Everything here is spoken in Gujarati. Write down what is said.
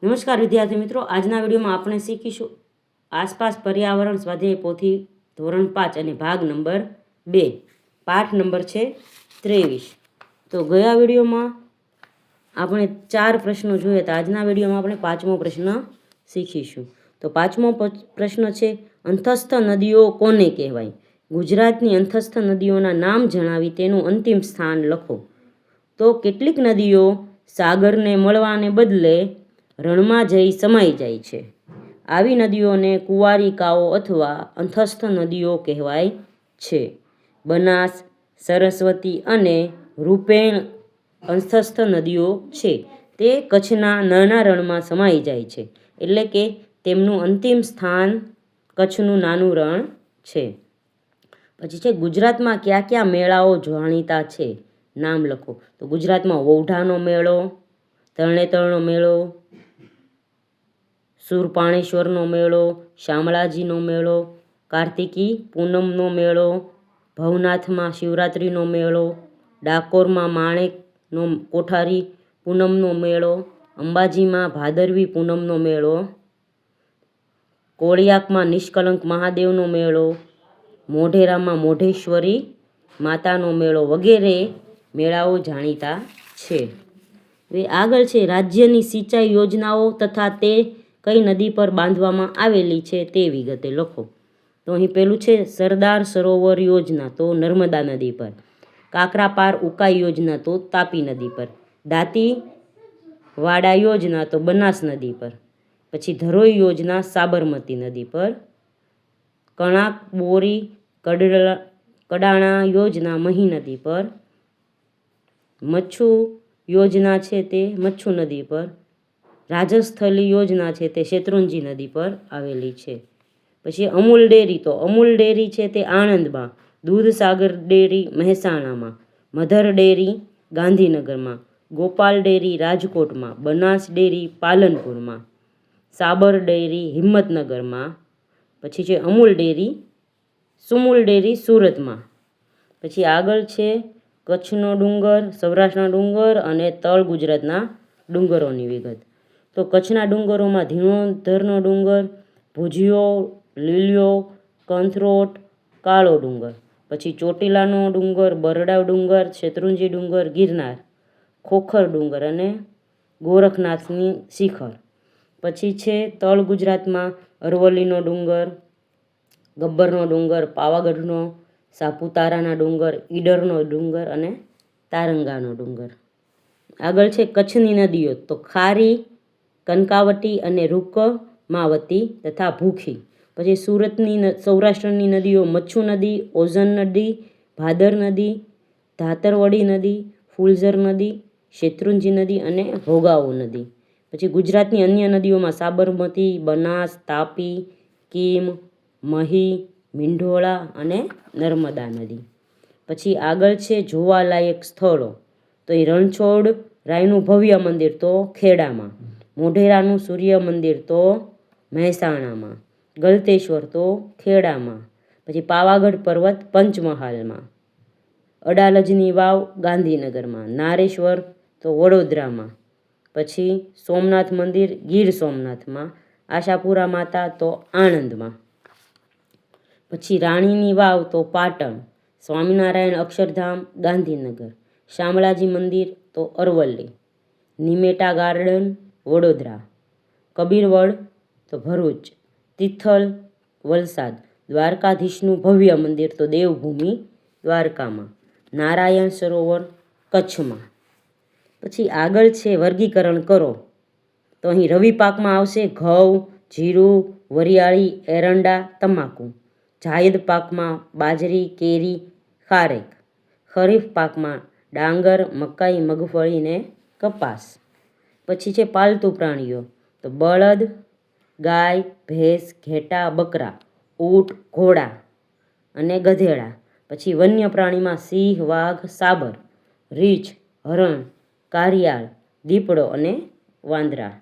નમસ્કાર વિદ્યાર્થી મિત્રો, આજના વિડીયોમાં આપણે શીખીશું આસપાસ પર્યાવરણ સ્વાધ્યાય પોથી ધોરણ 5 અને ભાગ નંબર 2, પાઠ નંબર છે 23. તો ગયા વિડીયોમાં આપણે 4 પ્રશ્નો જોયા હતા. આજના વિડીયોમાં આપણે 5મો પ્રશ્ન શીખીશું. તો 5મો પ્રશ્ન છે, અંતસ્થ નદીઓ કોને કહેવાય? ગુજરાતની અંતસ્થ નદીઓના નામ જણાવી તેનું અંતિમ સ્થાન લખો. તો કેટલીક નદીઓ સાગરને મળવાને બદલે રણમાં જઈ સમાઈ જાય છે. આવી નદીઓને કુંવારિકાઓ અથવા અંતસ્થ નદીઓ કહેવાય છે. બનાસ, સરસ્વતી અને રૂપેણ અંતસ્થ નદીઓ છે. તે કચ્છના નાના રણમાં સમાઈ જાય છે, એટલે કે તેમનું અંતિમ સ્થાન કચ્છનું નાનું રણ છે. પછી છે, ગુજરાતમાં કયા કયા મેળાઓ જાણીતા છે? નામ લખો. તો ગુજરાતમાં વૌઢાનો મેળો, તરણેતરનો મેળો, સુરપાણેશ્વરનો મેળો, શામળાજીનો મેળો, કાર્તિકી પૂનમનો મેળો, ભવનાથમાં શિવરાત્રિનો મેળો, ડાકોરમાં માણેકનો કોઠારી પૂનમનો મેળો, અંબાજીમાં ભાદરવી પૂનમનો મેળો, કોળિયાકમાં નિષ્કલંક મહાદેવનો મેળો, મોઢેરામાં મોઢેશ્વરી માતાનો મેળો વગેરે મેળાઓ જાણીતા છે. હવે આગળ છે, રાજ્યની સિંચાઈ યોજનાઓ તથા તે કઈ નદી પર બાંધવામાં આવેલી છે તે વિગતે લખો. તો અહીં પેલું છે સરદાર સરોવર યોજના, તો નર્મદા નદી પર. કાકરાપાર ઉકાઈ યોજના, તો તાપી નદી પર. દાંતી વાડા યોજના, તો બનાસ નદી પર. પછી ધરોઈ યોજના સાબરમતી નદી પર. કણાક બોરી કડાણા યોજના મહી નદી પર. મચ્છુ યોજના છે તે મચ્છુ નદી પર. રાજસ્થલી યોજના છે તે શેત્રુંજી નદી પર આવેલી છે. પછી અમૂલ ડેરી, તો અમૂલ ડેરી છે તે આણંદમાં, દૂધસાગર ડેરી મહેસાણામાં, મધર ડેરી ગાંધીનગરમાં, ગોપાલ ડેરી રાજકોટમાં, બનાસ ડેરી પાલનપુરમાં, સાબર ડેરી હિંમતનગરમાં. પછી છે અમૂલ ડેરી સુમૂલ ડેરી સુરતમાં. પછી આગળ છે કચ્છનો ડુંગર, સૌરાષ્ટ્રના ડુંગર અને તળ ગુજરાતના ડુંગરોની વિગત. તો કચ્છના ડુંગરોમાં ધીણોધરનો ડુંગર, ભુજિયો, લીલિયો, કંથરોટ, કાળો ડુંગર. પછી ચોટીલાનો ડુંગર, બરડા ડુંગર, શેત્રુંજી ડુંગર, ગિરનાર, ખોખર ડુંગર અને ગોરખનાથની શિખર. પછી છે તળ ગુજરાતમાં અરવલ્લીનો ડુંગર, ગબ્બરનો ડુંગર, પાવાગઢનો, સાપુતારાના ડુંગર, ઈડરનો ડુંગર અને તારંગાનો ડુંગર. આગળ છે કચ્છની નદીઓ, તો ખારી, કનકાવટી અને રૂકમાવતી તથા ભૂખી. પછી સૌરાષ્ટ્રની નદીઓ મચ્છુ નદી, ઓઝન નદી, ભાદર નદી, ધાતરવડી નદી, ફુલઝર નદી, શેત્રુંજી નદી અને ભોગાવો નદી. પછી ગુજરાતની અન્ય નદીઓમાં સાબરમતી, બનાસ, તાપી, કીમ, મહી, મીંઢોળા અને નર્મદા નદી. પછી આગળ છે જોવાલાયક સ્થળો, તો એ રણછોડ રાયનું ભવ્ય મંદિર, તો ખેડામાં. મોઢેરાનું સૂર્ય મંદિર, તો મહેસાણામાં. ગલતેશ્વર, તો ખેડામાં. પછી પાવાગઢ પર્વત પંચમહાલમાં. અડાલજની વાવ ગાંધીનગરમાં. નારેશ્વર, તો વડોદરામાં. પછી સોમનાથ મંદિર ગીર સોમનાથમાં. આશાપુરા માતા, તો આણંદમાં. પછી રાણીની વાવ, તો પાટણ. સ્વામિનારાયણ અક્ષરધામ ગાંધીનગર. શામળાજી મંદિર, તો અરવલ્લી. નિમેટા ગાર્ડન વડોદરા. કબીરવડ, તો ભરૂચ. તિથલ વલસાડ. દ્વારકાધીશનું ભવ્ય મંદિર, તો દેવભૂમિ દ્વારકામાં. નારાયણ સરોવર કચ્છમાં. પછી આગળ છે વર્ગીકરણ કરો, તો અહીં રવિ પાકમાં આવશે ઘઉં, જીરું, વરિયાળી, એરંડા, તમાકુ. જાયદ પાકમાં બાજરી, કેરી, ખારેક. ખરીફ પાકમાં ડાંગર, મકાઈ, મગફળી ને કપાસ. પછી છે પાલતુ પ્રાણીઓ, તો બળદ, ગાય, ભેંસ, ઘેટા, બકરા, ઊંટ, ઘોડા અને ગધેડા. પછી વન્ય પ્રાણીમાં સિંહ, વાઘ, સાબર, રીંછ, હરણ, કારિયાળ, દીપડો અને વાંદરા.